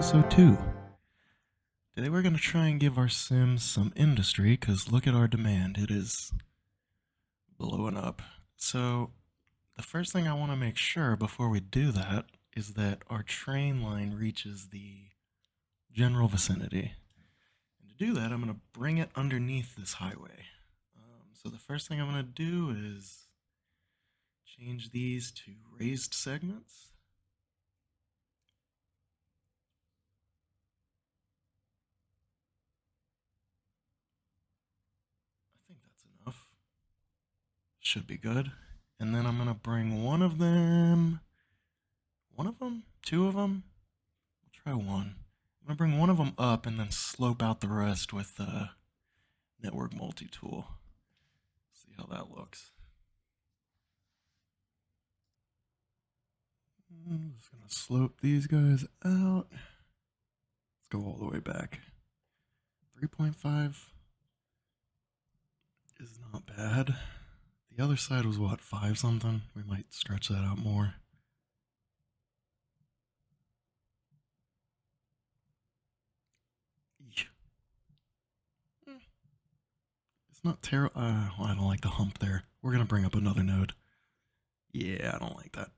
episode 2. Today we're going to try and give our Sims some industry, because look at our demand, it is blowing up. So the first thing I want to make sure before we do that is that our train line reaches the general vicinity. And to do that, I'm going to bring it underneath this highway. So the first thing I'm going to do is change these to raised segments. I think that's enough. Should be good. And then I'm going to bring one of them, two of them. We'll try one. I'm going to bring one of them up and then slope out the rest with the network multi-tool. See how that looks. I'm just going to slope these guys out. Let's go all the way back. 3.5 is not bad. The other side was what, 5 something? We might stretch that out more. It's not terrible. I don't like the hump there. We're going to bring up another node. Yeah, I don't like that.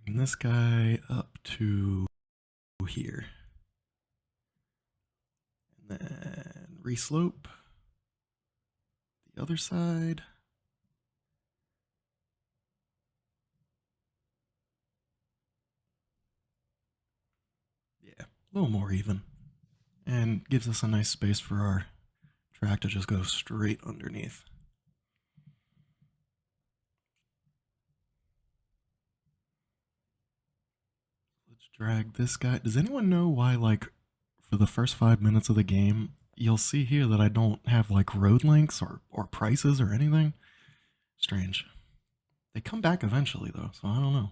Bring this guy up to here. And then reslope. The other side. Yeah, a little more even. And gives us a nice space for our track to just go straight underneath. Let's drag this guy. Does anyone know why, like, for the first 5 minutes of the game, you'll see here that I don't have, like, road links or prices or anything? Strange. They come back eventually, though, so I don't know.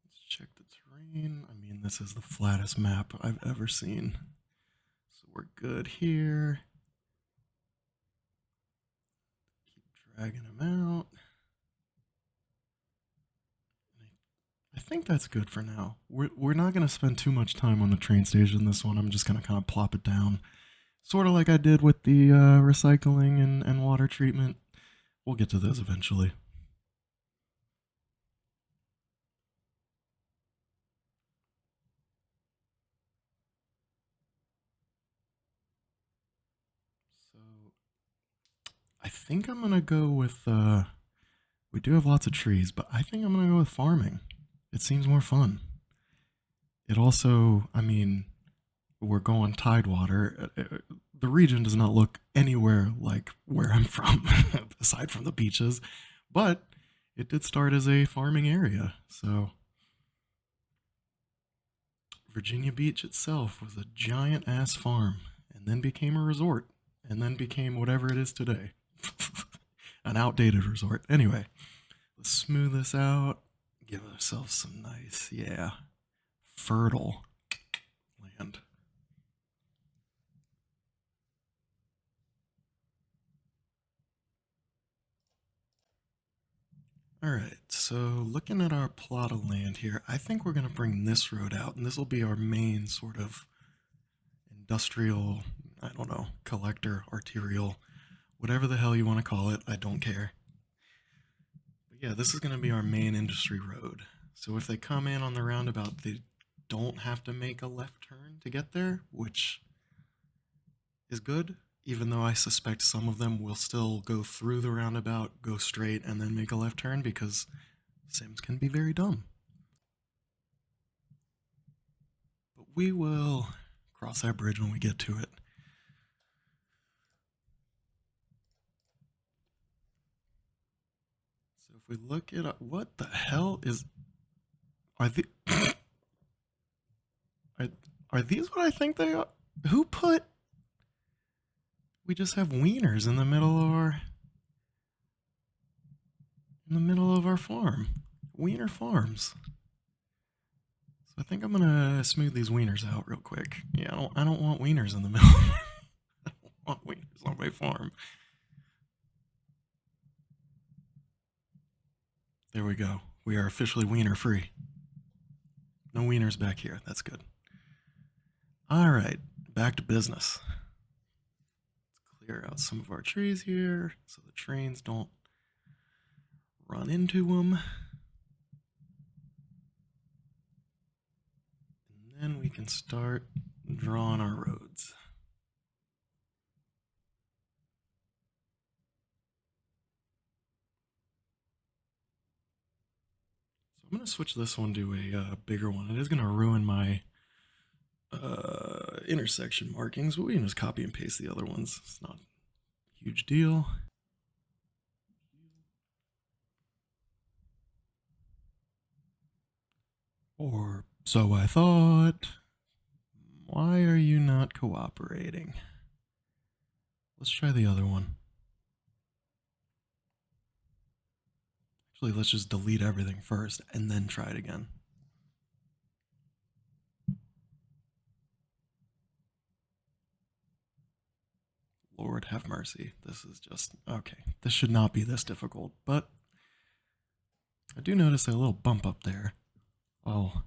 Let's check the terrain. I mean, this is the flattest map I've ever seen. So we're good here. Keep dragging him out. I think that's good for now. We're not going to spend too much time on the train station this one. I'm just going to kind of plop it down. Sort of like I did with the recycling and water treatment. We'll get to those eventually. So I think I'm going to go with... we do have lots of trees, but I think I'm going to go with farming. It seems more fun. It also, I mean, we're going Tidewater. The region does not look anywhere like where I'm from, aside from the beaches, but it did start as a farming area. So Virginia Beach itself was a giant ass farm, and then became a resort, and then became whatever it is today. An outdated resort. Anyway, let's smooth this out. Give ourselves some nice, fertile land. Alright, so looking at our plot of land here, I think we're going to bring this road out, and this will be our main sort of industrial, I don't know, collector, arterial, whatever the hell you want to call it, I don't care. But yeah, this is going to be our main industry road. So if they come in on the roundabout, they don't have to make a left turn to get there, which is good, even though I suspect some of them will still go through the roundabout, go straight, and then make a left turn, because Sims can be very dumb. But we will cross that bridge when we get to it. So if we look at what the hell is... Are these what I think they are? Who put... We just have wieners in the middle of our farm. Wiener Farms. So I think I'm gonna smooth these wieners out real quick. Yeah, I don't want wieners in the middle. I don't want wieners on my farm. There we go. We are officially wiener free. No wieners back here. That's good. All right, back to business. Let's clear out some of our trees here so the trains don't run into them. And then we can start drawing our roads. So I'm going to switch this one to a bigger one. It is going to ruin my intersection markings, but we can just copy and paste the other ones. It's not a huge deal. Or so I thought. Why are you not cooperating? Let's try the other one. Actually, let's just delete everything first and then try it again. Lord have mercy. This is just, okay. This should not be this difficult, but I do notice a little bump up there. I'll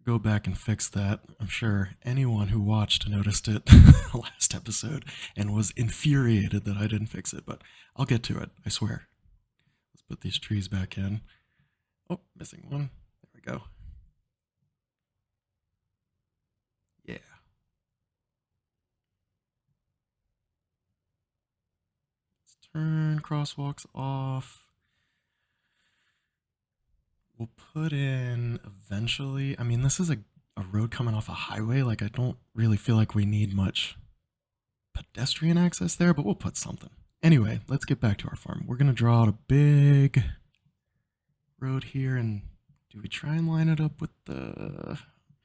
go back and fix that. I'm sure anyone who watched noticed it last episode and was infuriated that I didn't fix it, but I'll get to it, I swear. Let's put these trees back in. Oh, missing one. There we go. Yeah. Let's turn crosswalks off. We'll put in eventually. I mean, this is a road coming off a highway. Like, I don't really feel like we need much pedestrian access there, but we'll put something. Anyway, let's get back to our farm. We're going to draw out a big road here, and do we try and line it up with the...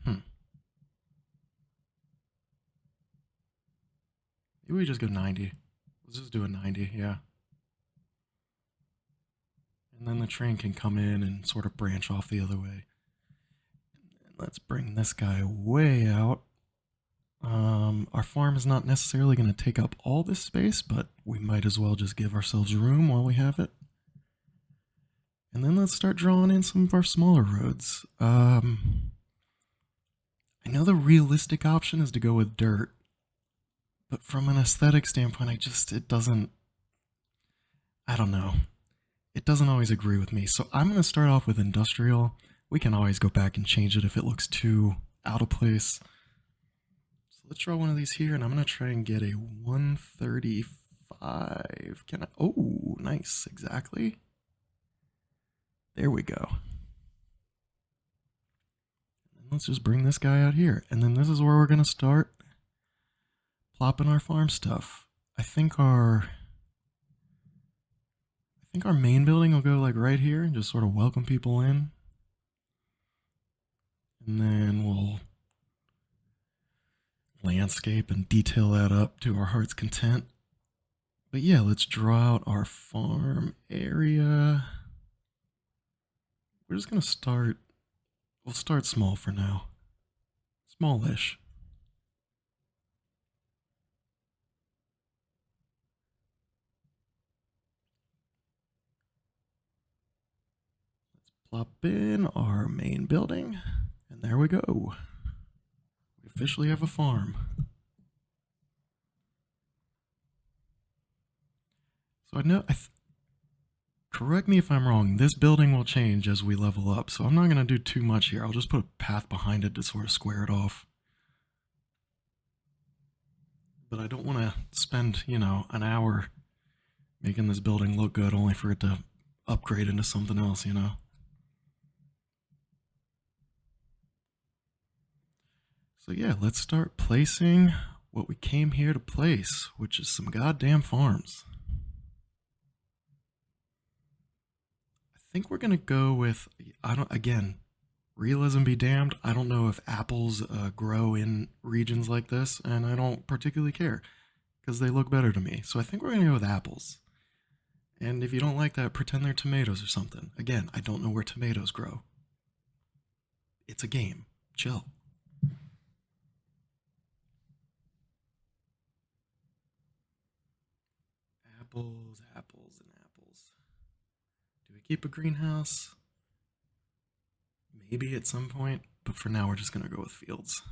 Maybe we just go 90. Let's just do a 90, yeah. And then the train can come in and sort of branch off the other way. And let's bring this guy way out. Our farm is not necessarily going to take up all this space, but we might as well just give ourselves room while we have it. And then let's start drawing in some of our smaller roads. I know the realistic option is to go with dirt, but from an aesthetic standpoint, it doesn't, I don't know. It doesn't always agree with me. So I'm going to start off with industrial. We can always go back and change it if it looks too out of place. So let's draw one of these here, and I'm going to try and get a 135. Can I? Oh, nice. Exactly. There we go. And let's just bring this guy out here. And then this is where we're going to start plopping our farm stuff. I think our main building will go like right here and just sort of welcome people in. And then we'll landscape and detail that up to our heart's content. But yeah, let's draw out our farm area. We're just going to start, we'll start small for now. Smallish. Plop in our main building, and there we go. We officially have a farm. So I know, correct me if I'm wrong, this building will change as we level up, so I'm not going to do too much here. I'll just put a path behind it to sort of square it off. But I don't want to spend, an hour making this building look good only for it to upgrade into something else, So yeah, let's start placing what we came here to place, which is some goddamn farms. I think we're gonna go with, again, realism be damned, I don't know if apples grow in regions like this, and I don't particularly care, because they look better to me. So I think we're gonna go with apples. And if you don't like that, pretend they're tomatoes or something. Again, I don't know where tomatoes grow. It's a game. Chill. Apples, apples, and apples. Do we keep a greenhouse? maybe at some point, but for now we're just going to go with fields.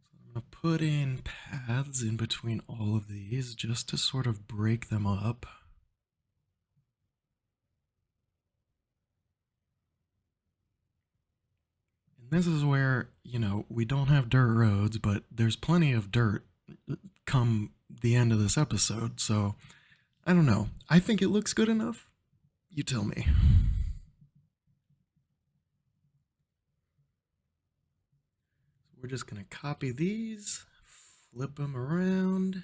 So I'm going to put in paths in between all of these just to sort of break them up. And this is where, we don't have dirt roads, but there's plenty of dirt come the end of this episode, so I don't know. I think it looks good enough. You tell me. So we're just going to copy these, flip them around.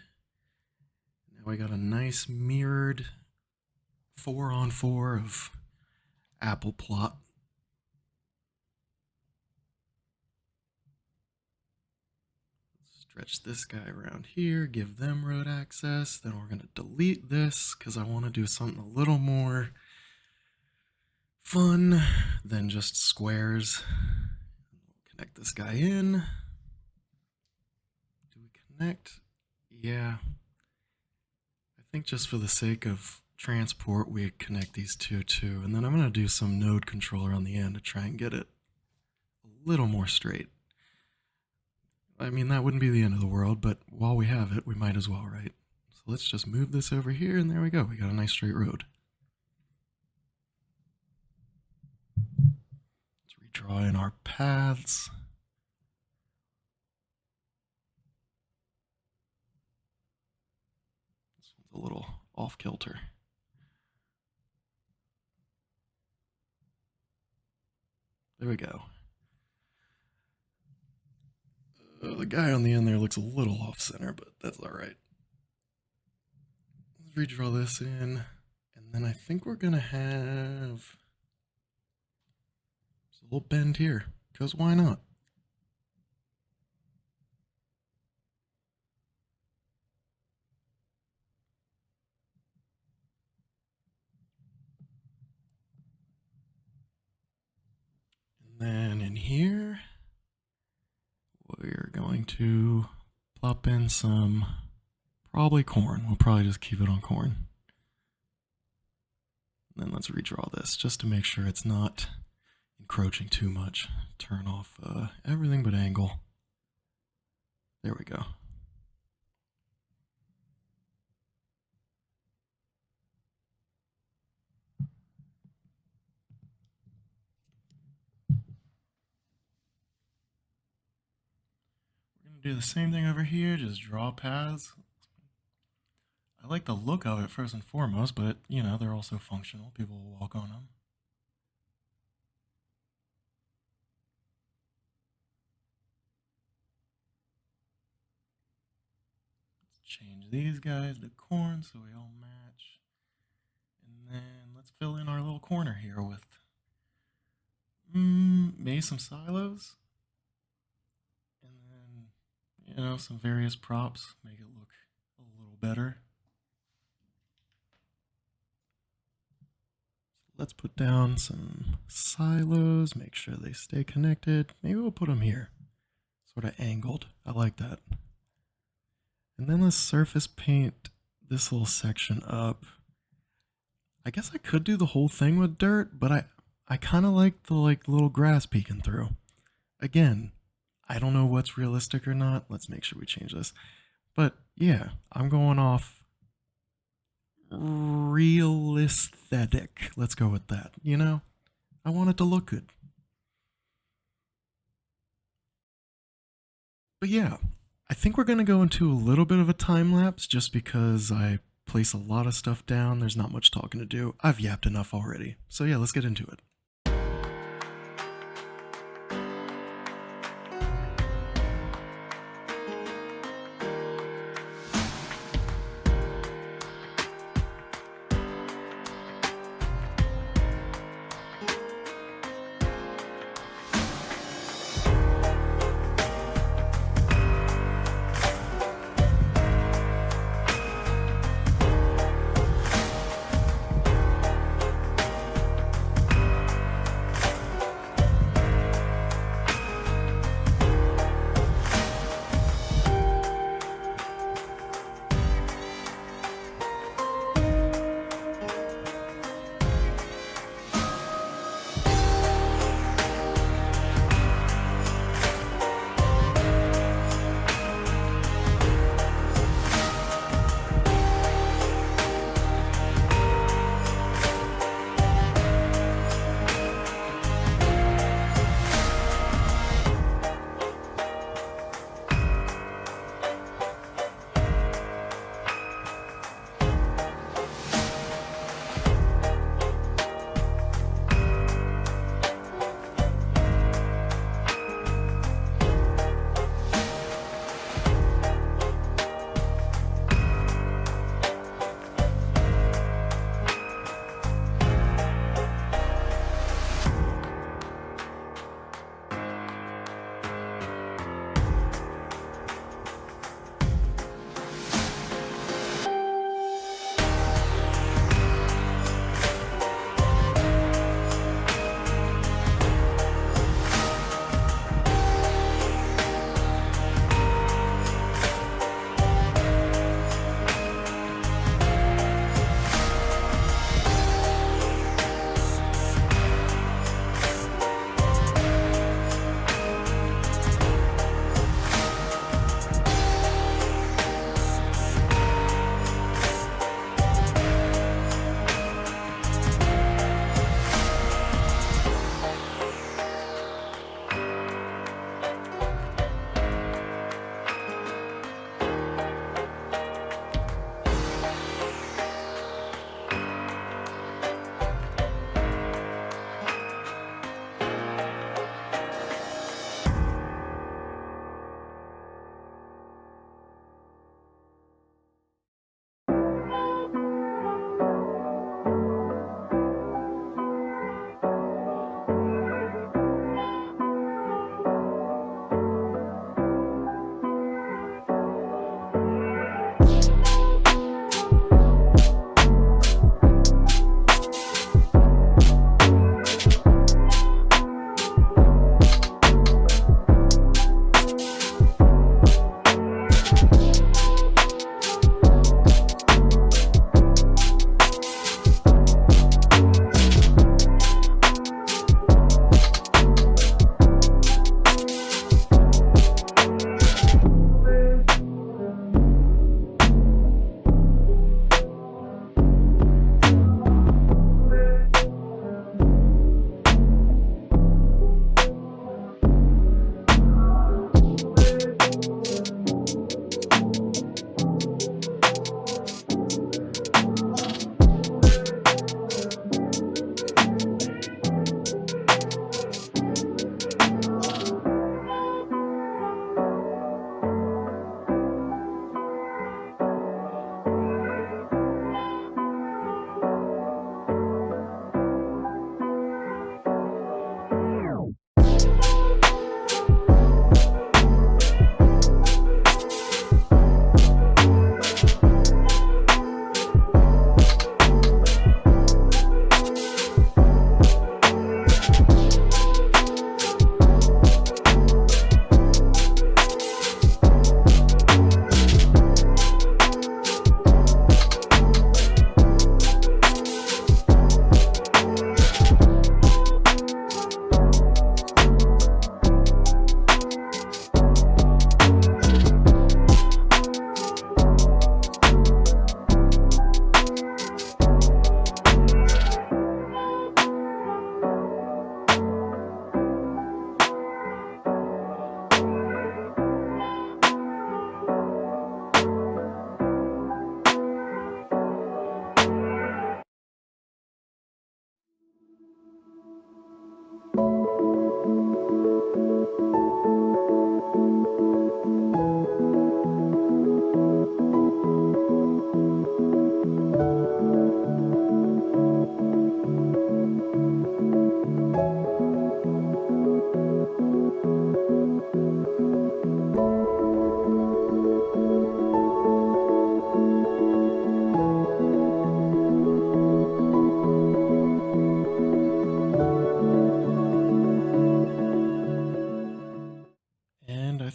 Now we got a nice mirrored 4-on-4 of apple plot. Stretch this guy around here, give them road access. Then we're going to delete this because I want to do something a little more fun than just squares. Connect this guy in. Do we connect? Yeah. I think just for the sake of transport, we connect these two too. And then I'm going to do some node controller on the end to try and get it a little more straight. I mean, that wouldn't be the end of the world, but while we have it, we might as well, right? So let's just move this over here, and there we go. We got a nice straight road. Let's redraw in our paths. This one's a little off-kilter. There we go. The guy on the end there looks a little off-center, but that's all right. Let's redraw this in, and then I think we're going to have a little bend here, because why not? And then in here, we're going to plop in some, probably corn. We'll probably just keep it on corn. And then let's redraw this just to make sure it's not encroaching too much. Turn off everything but angle. There we go. We're going to do the same thing over here, just draw paths. I like the look of it first and foremost, but they're also functional. People will walk on them. Let's change these guys to corn so we all match. And then let's fill in our little corner here with maybe some silos. And then, some various props, make it look a little better. Let's put down some silos, make sure they stay connected. Maybe we'll put them here, sort of angled. I like that. And then let's surface paint this little section up. I guess I could do the whole thing with dirt, but I kind of like the little grass peeking through. Again, I don't know what's realistic or not. Let's make sure we change this. But yeah, I'm going off realisthetic. Let's go with that. I want it to look good. But yeah, I think we're going to go into a little bit of a time lapse just because I place a lot of stuff down. There's not much talking to do. I've yapped enough already. So yeah, let's get into it.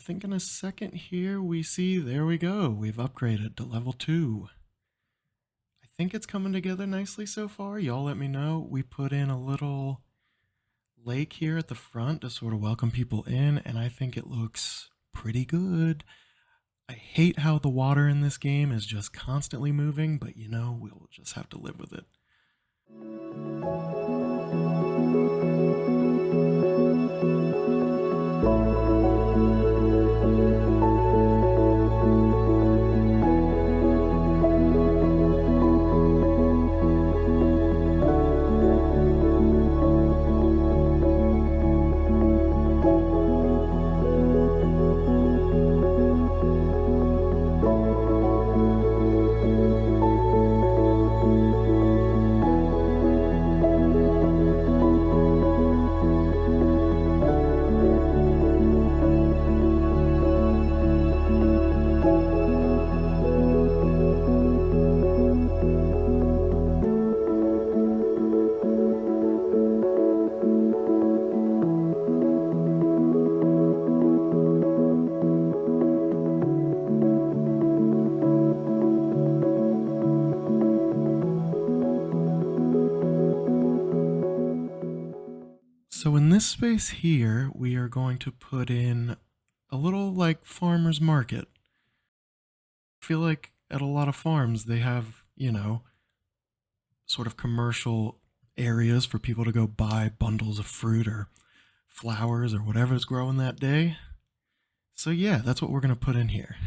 think in a second here we see, there we go, we've upgraded to level 2. I think it's coming together nicely so far. Y'all let me know. We put in a little lake here at the front to sort of welcome people in, and I think it looks pretty good. I hate how the water in this game is just constantly moving, but you know, we'll just have to live with it. So in this space here, we are going to put in a little like farmer's market. I feel like at a lot of farms, they have, you know, sort of commercial areas for people to go buy bundles of fruit or flowers or whatever's growing that day. So yeah, that's what we're going to put in here.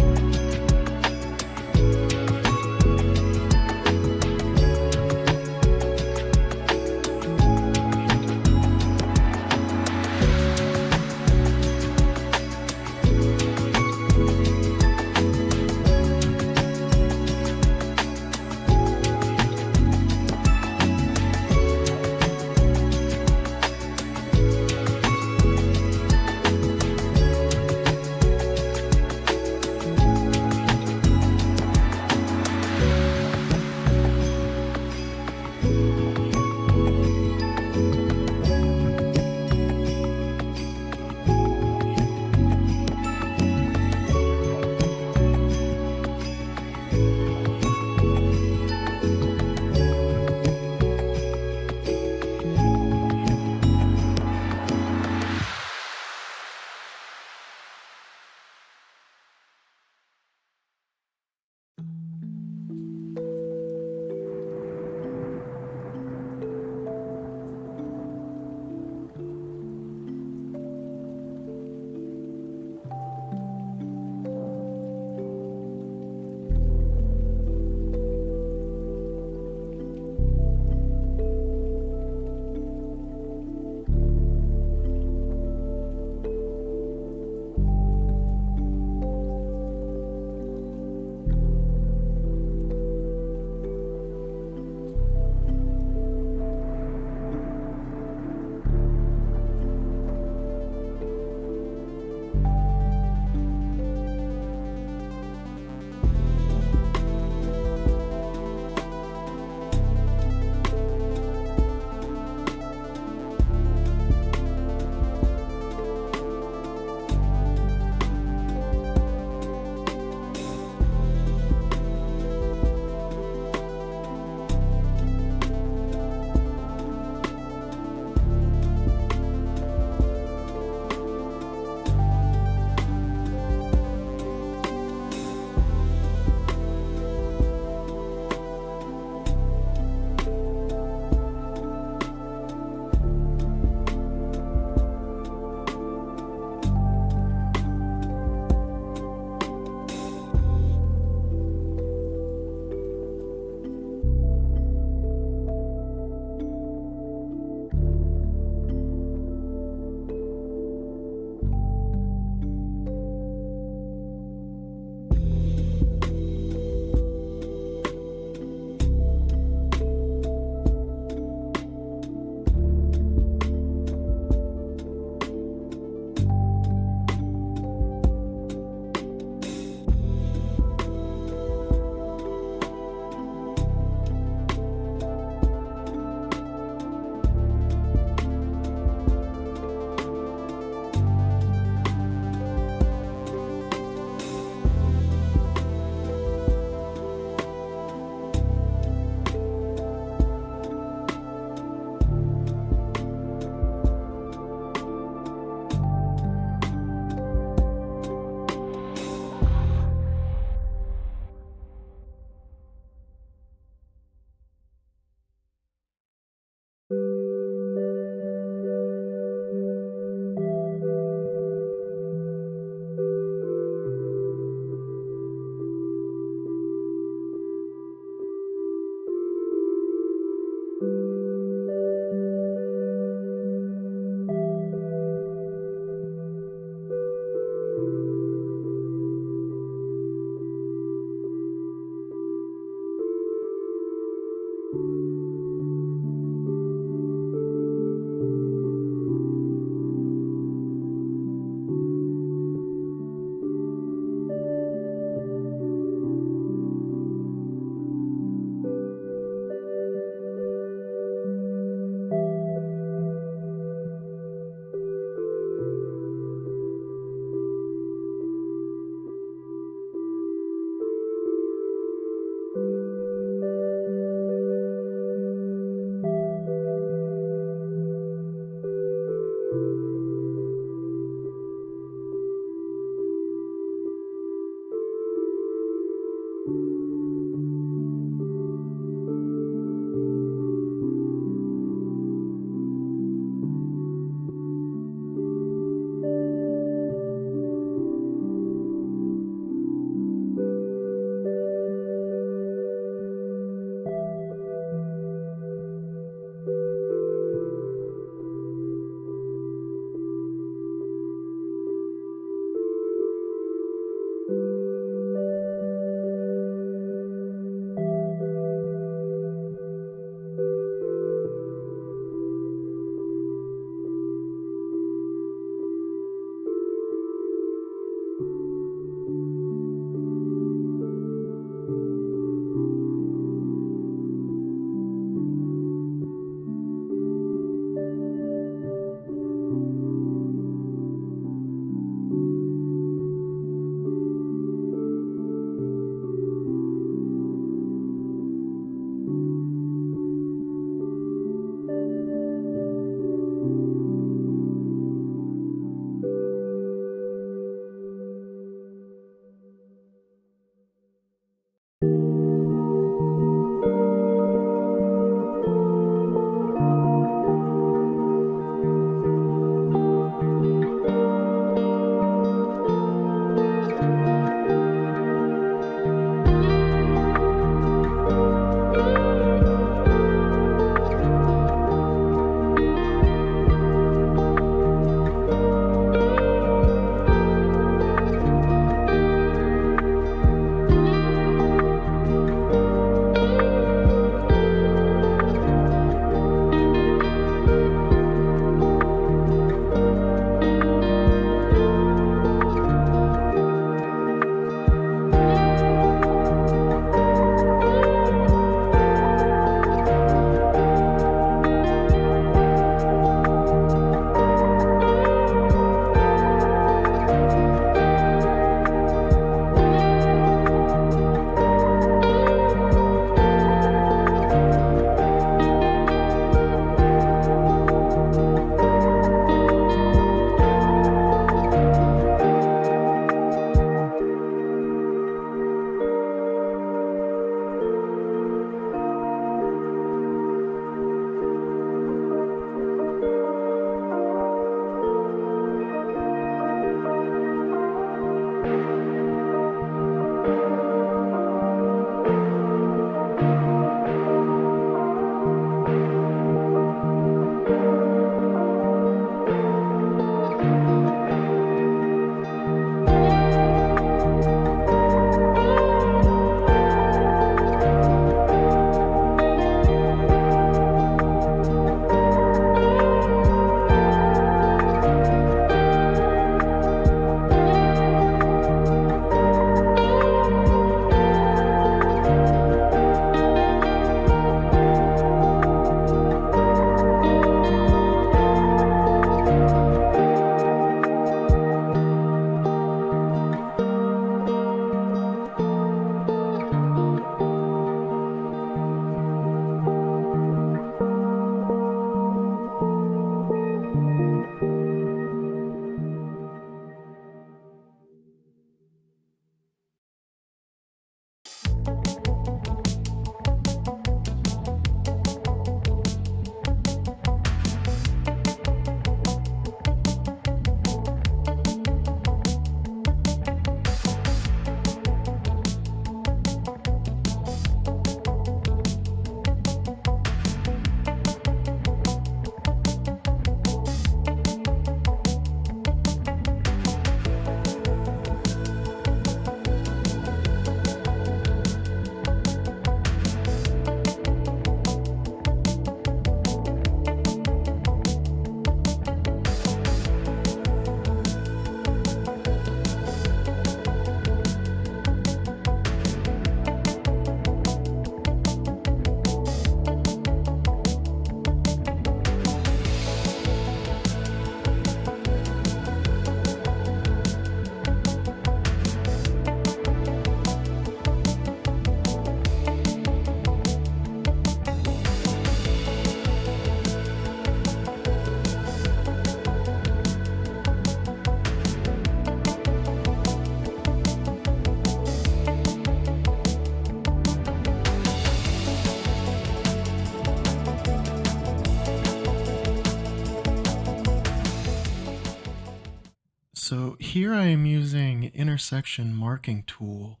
here I am using intersection marking tool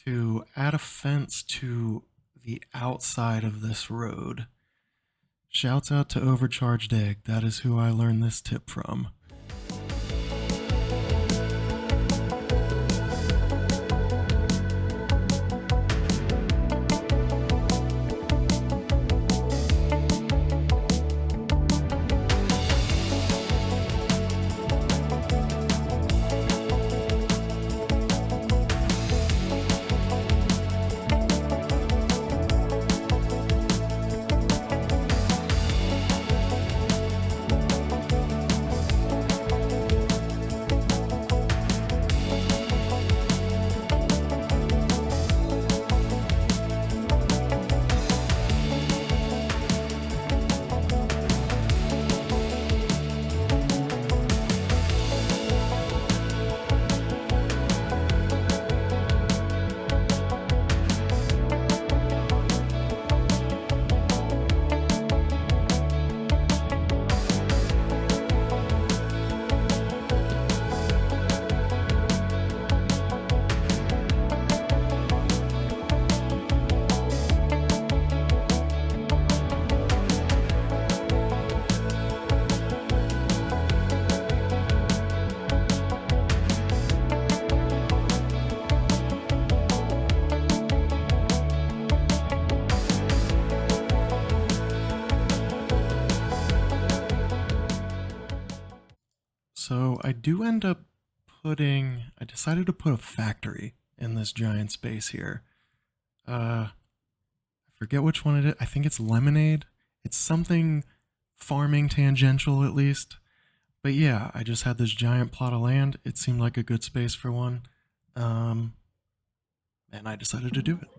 to add a fence to the outside of this road. Shouts out to Overcharged Egg. That is who I learned this tip from. So I do end up I decided to put a factory in this giant space here. I forget which one it is. I think it's Lemonade. It's something farming tangential at least. But yeah, I just had this giant plot of land. It seemed like a good space for one. And I decided to do it.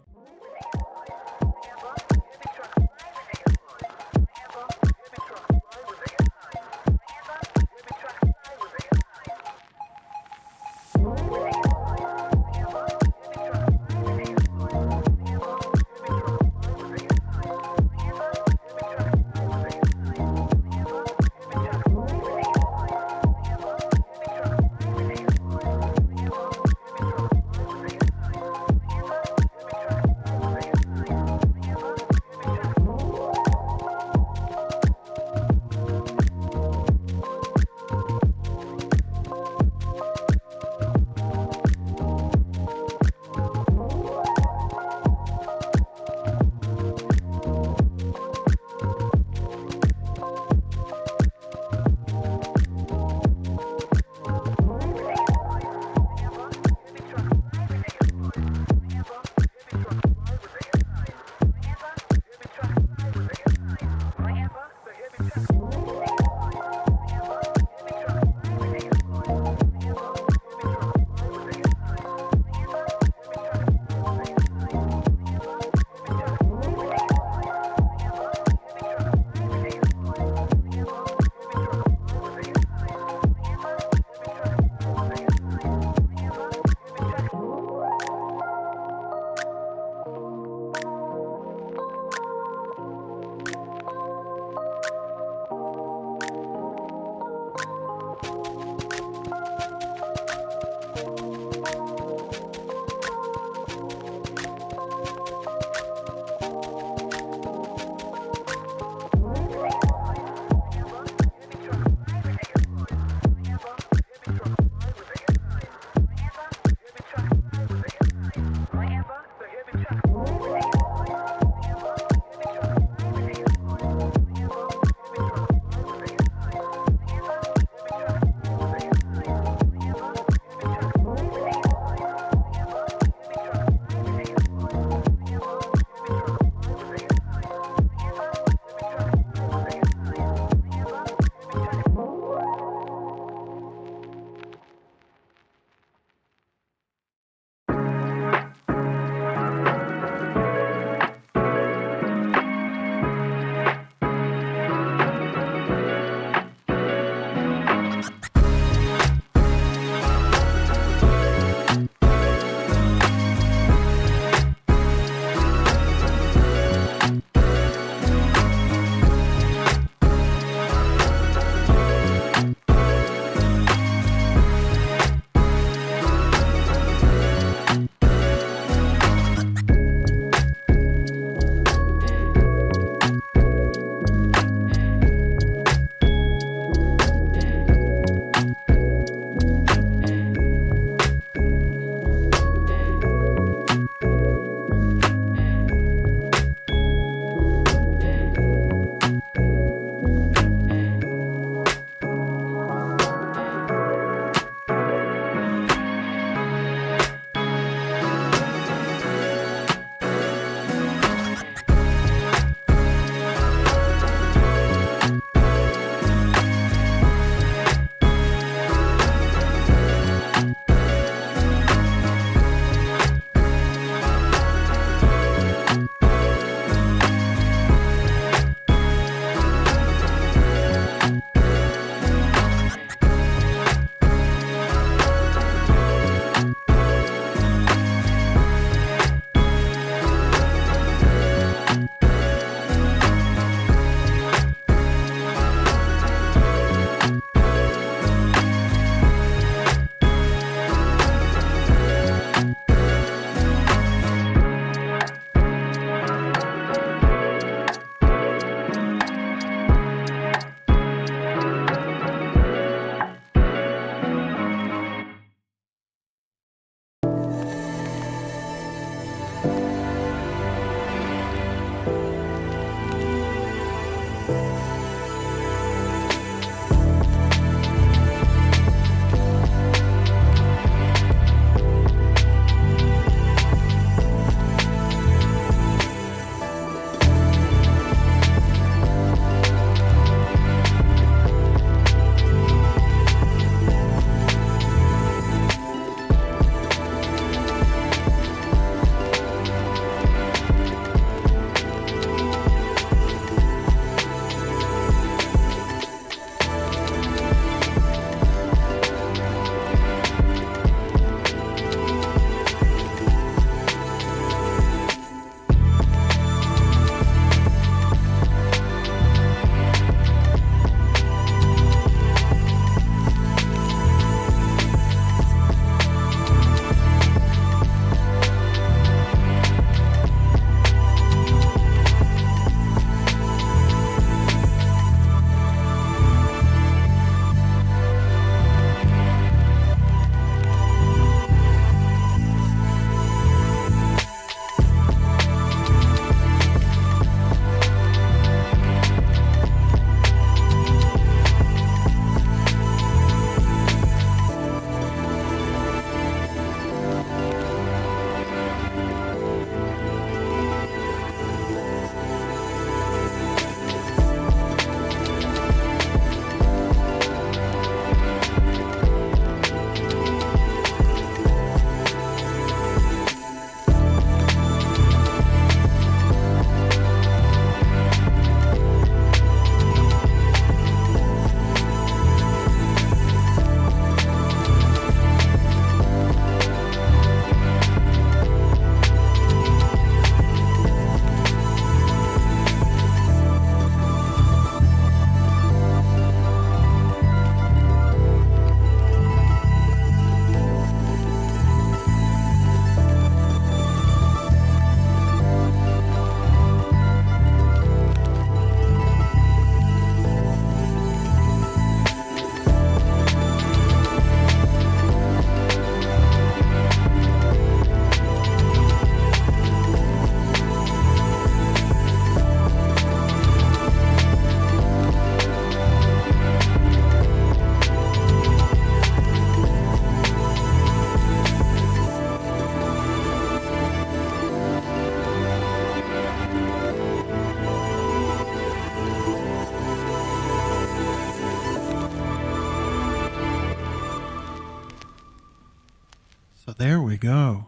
There we go.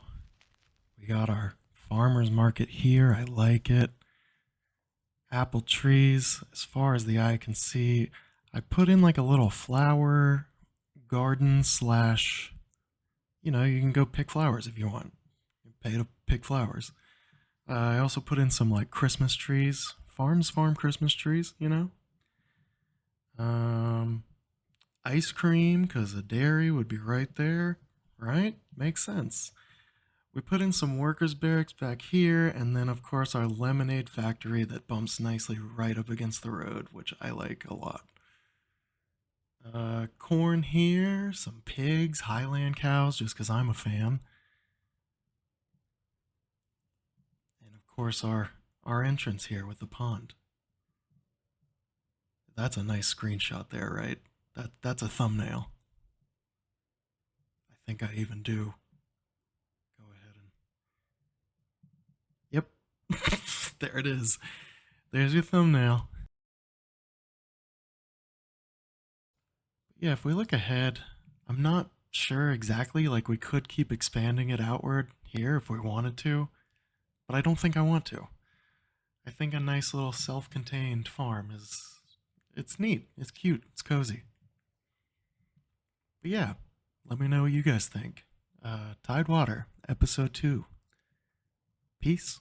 We got our farmer's market here. I like it. Apple trees as far as the eye can see. I put in like a little flower garden slash, you can go pick flowers if you want. You pay to pick flowers. I also put in some like Christmas trees, farm Christmas trees. Um, Ice cream, because a dairy would be right there, right? Makes sense. We put in some workers' barracks back here, and then, of course, our lemonade factory that bumps nicely right up against the road, which I like a lot. Corn here, some pigs, Highland cows, just because I'm a fan. And, of course, our entrance here with the pond. That's a nice screenshot there, right? That's a thumbnail. I think I even do. Go ahead and. Yep. There it is. There's your thumbnail. Yeah, if we look ahead, I'm not sure exactly. Like, we could keep expanding it outward here if we wanted to, but I don't think I want to. I think a nice little self contained farm is. It's neat. It's cute. It's cozy. But yeah, let me know what you guys think. Tidewater, episode 2. Peace.